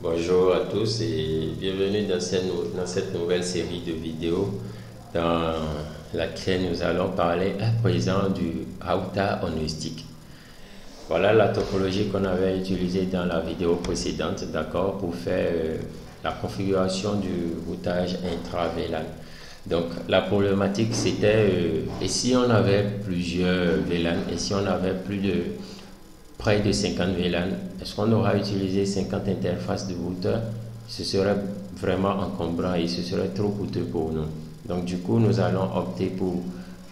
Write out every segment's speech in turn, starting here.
Bonjour à tous et bienvenue dans cette nouvelle série de vidéos dans laquelle nous allons parler à présent du router heuristique. Voilà la topologie qu'on avait utilisée dans la vidéo précédente, d'accord, pour faire la configuration du routage intra-VLAN. Donc la problématique c'était et si on avait plusieurs VLAN et si on avait plus de près de 50 VLAN, est-ce qu'on aura utilisé 50 interfaces de routeur? Ce serait vraiment encombrant et ce serait trop coûteux pour nous. Donc du coup, nous allons opter pour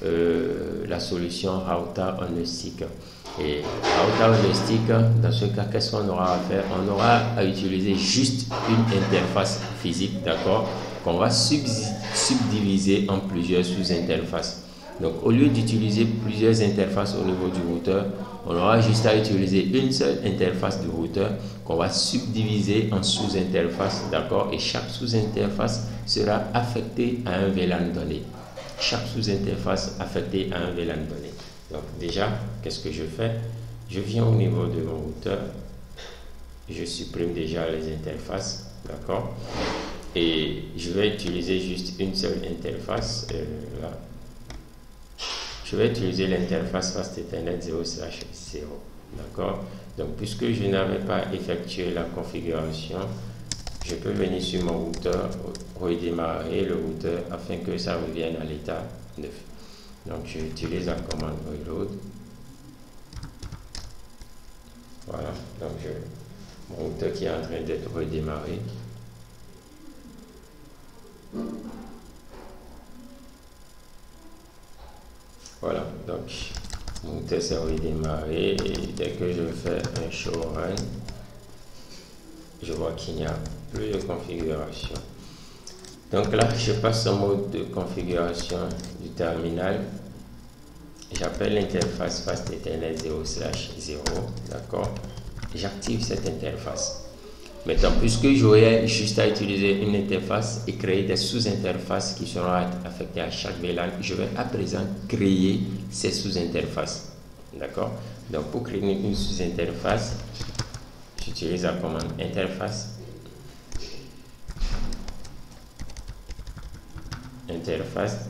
la solution router heuristique. Et router heuristique, dans ce cas, qu'est-ce qu'on aura à faire? On aura à utiliser juste une interface physique, d'accord, qu'on va subdiviser en plusieurs sous-interfaces. Donc au lieu d'utiliser plusieurs interfaces au niveau du routeur, on aura juste à utiliser une seule interface du routeur qu'on va subdiviser en sous-interfaces, d'accord? Et chaque sous-interface sera affectée à un VLAN donné. Chaque sous-interface affectée à un VLAN donné. Donc déjà, qu'est-ce que je fais? Je viens au niveau de mon routeur, je supprime déjà les interfaces, d'accord? Et je vais utiliser juste une seule interface, là. Je vais utiliser l'interface Fast Ethernet 0/0. D'accord? Donc, puisque je n'avais pas effectué la configuration, je peux venir sur mon routeur, redémarrer le routeur afin que ça revienne à l'état 9. Donc, j'utilise la commande reload. Voilà. Donc, mon routeur qui est en train d'être redémarré. Voilà, donc mon test est redémarré et dès que je fais un show run, je vois qu'il n'y a plus de configuration. Donc là, je passe en mode de configuration du terminal. J'appelle l'interface Fast Ethernet 0/0, d'accord. J'active cette interface. Maintenant, puisque j'aurai juste à utiliser une interface et créer des sous-interfaces qui seront affectées à chaque VLAN, je vais à présent créer ces sous-interfaces. D'accord? Donc, pour créer une sous-interface, j'utilise la commande interface. Interface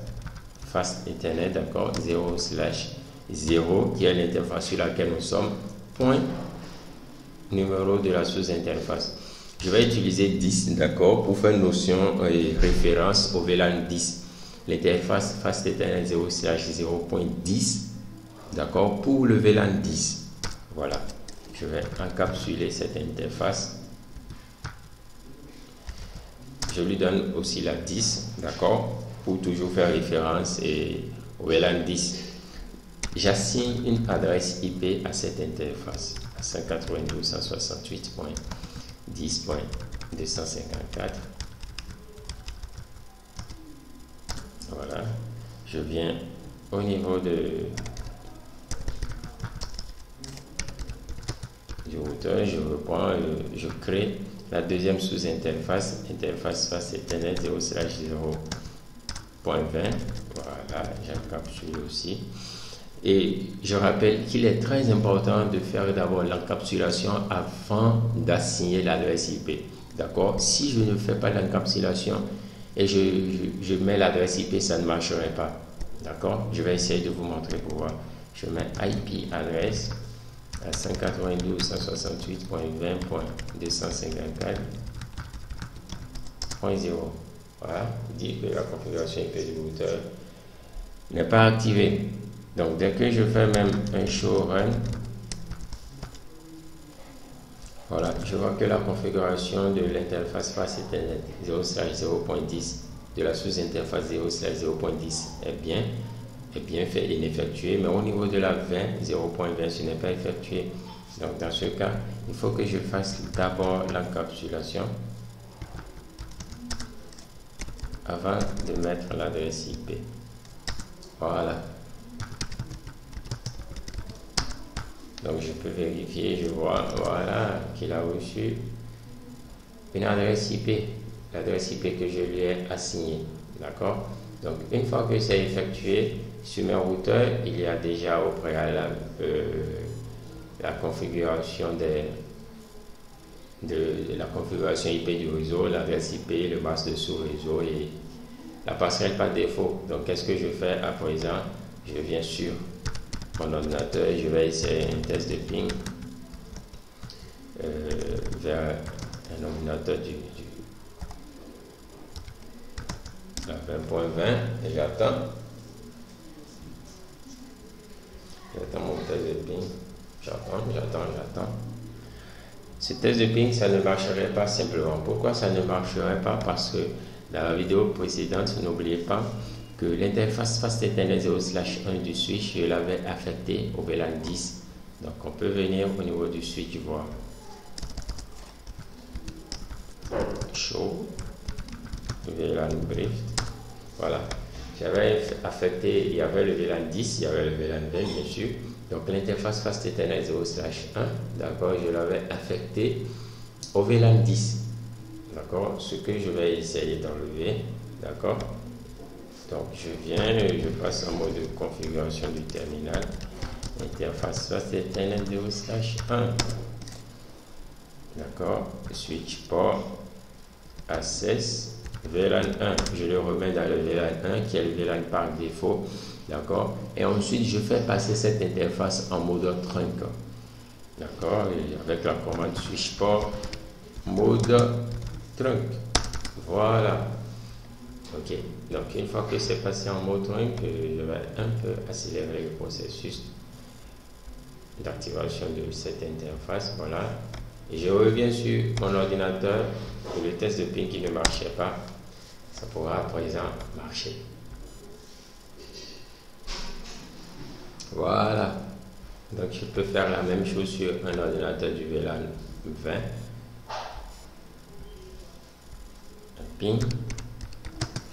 Fast Ethernet, d'accord? 0/0, qui est l'interface sur laquelle nous sommes. Point numéro de la sous-interface. Je vais utiliser 10, d'accord, pour faire notion et référence au VLAN 10. L'interface Fast Ethernet 0/0.10, d'accord, pour le VLAN 10. Voilà, je vais encapsuler cette interface. Je lui donne aussi la 10, d'accord, pour toujours faire référence au VLAN 10. J'assigne une adresse IP à cette interface, à 192.168.10.254. Voilà, je viens au niveau du routeur, je reprends, je crée la deuxième sous-interface, interface Fast Ethernet 0/0.20. Voilà, j'encapsule aussi. Et je rappelle qu'il est très important de faire d'abord l'encapsulation avant d'assigner l'adresse IP. D'accord? Si je ne fais pas l'encapsulation et je mets l'adresse IP, ça ne marcherait pas. D'accord? Je vais essayer de vous montrer pourquoi. Je mets IP adresse à 192.168.20.254.0. Voilà, il dit que la configuration IP du routeur n'est pas activée. Donc, dès que je fais même un show run, voilà, je vois que la configuration de l'interface Fast Ethernet 0/0.10 de la sous-interface 0/0.10 est bien fait et effectué, mais au niveau de la 0.20, ce n'est pas effectué. Donc, dans ce cas, il faut que je fasse d'abord l'encapsulation avant de mettre l'adresse IP. Voilà. Donc je peux vérifier, je vois, voilà, qu'il a reçu une adresse IP, l'adresse IP que je lui ai assignée, d'accord? Donc une fois que c'est effectué, sur mes routeurs, il y a déjà au préalable la configuration des de la configuration IP du réseau, l'adresse IP, le mask de sous-réseau et la passerelle par défaut. Donc qu'est-ce que je fais à présent? Je viens sur mon ordinateur et je vais essayer un test de ping vers un ordinateur la 20.20 et j'attends mon test de ping. J'attends. Ce test de ping, ça ne marcherait pas simplement. Pourquoi ça ne marcherait pas? Parce que dans la vidéo précédente, n'oubliez pas que l'interface Fast Ethernet 0/1 du switch, je l'avais affecté au VLAN 10. Donc on peut venir au niveau du switch voir. Show VLAN brief. Voilà. J'avais affecté, il y avait le VLAN 10, il y avait le VLAN 20 bien sûr. Donc l'interface Fast Ethernet 0/1, d'accord, je l'avais affecté au VLAN 10. D'accord, ce que je vais essayer d'enlever, d'accord. Donc je viens, je passe en mode de configuration du terminal. Interface Fast Ethernet 0/1. D'accord, switch port, access, VLAN 1. Je le remets dans le VLAN 1 qui est le VLAN par défaut. D'accord, et ensuite je fais passer cette interface en mode trunk. D'accord, avec la commande switch port mode trunk. Voilà. Ok, donc une fois que c'est passé en mode trunk, je vais un peu accélérer le processus d'activation de cette interface. Voilà, et je reviens sur mon ordinateur pour le test de ping qui ne marchait pas. Ça pourra à présent marcher. Voilà, donc je peux faire la même chose sur un ordinateur du VLAN 20. Un ping,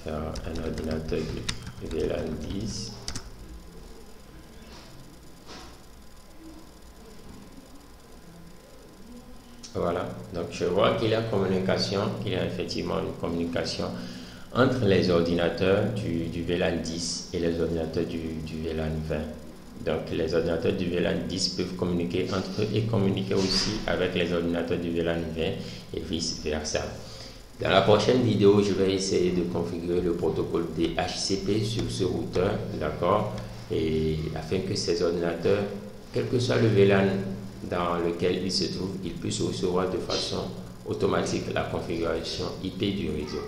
faire un ordinateur du VLAN 10. Voilà, donc je vois qu'il y a communication, qu'il y a effectivement une communication entre les ordinateurs du VLAN 10 et les ordinateurs du VLAN 20. Donc les ordinateurs du VLAN 10 peuvent communiquer entre eux et communiquer aussi avec les ordinateurs du VLAN 20 et vice versa. Dans la prochaine vidéo, je vais essayer de configurer le protocole DHCP sur ce routeur, d'accord, et afin que ces ordinateurs, quel que soit le VLAN dans lequel ils se trouvent, ils puissent recevoir de façon automatique la configuration IP du réseau.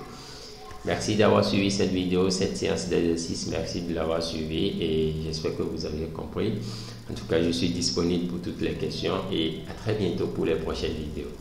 Merci d'avoir suivi cette vidéo, cette séance d'exercice. Merci de l'avoir suivi et j'espère que vous avez compris. En tout cas, je suis disponible pour toutes les questions et à très bientôt pour les prochaines vidéos.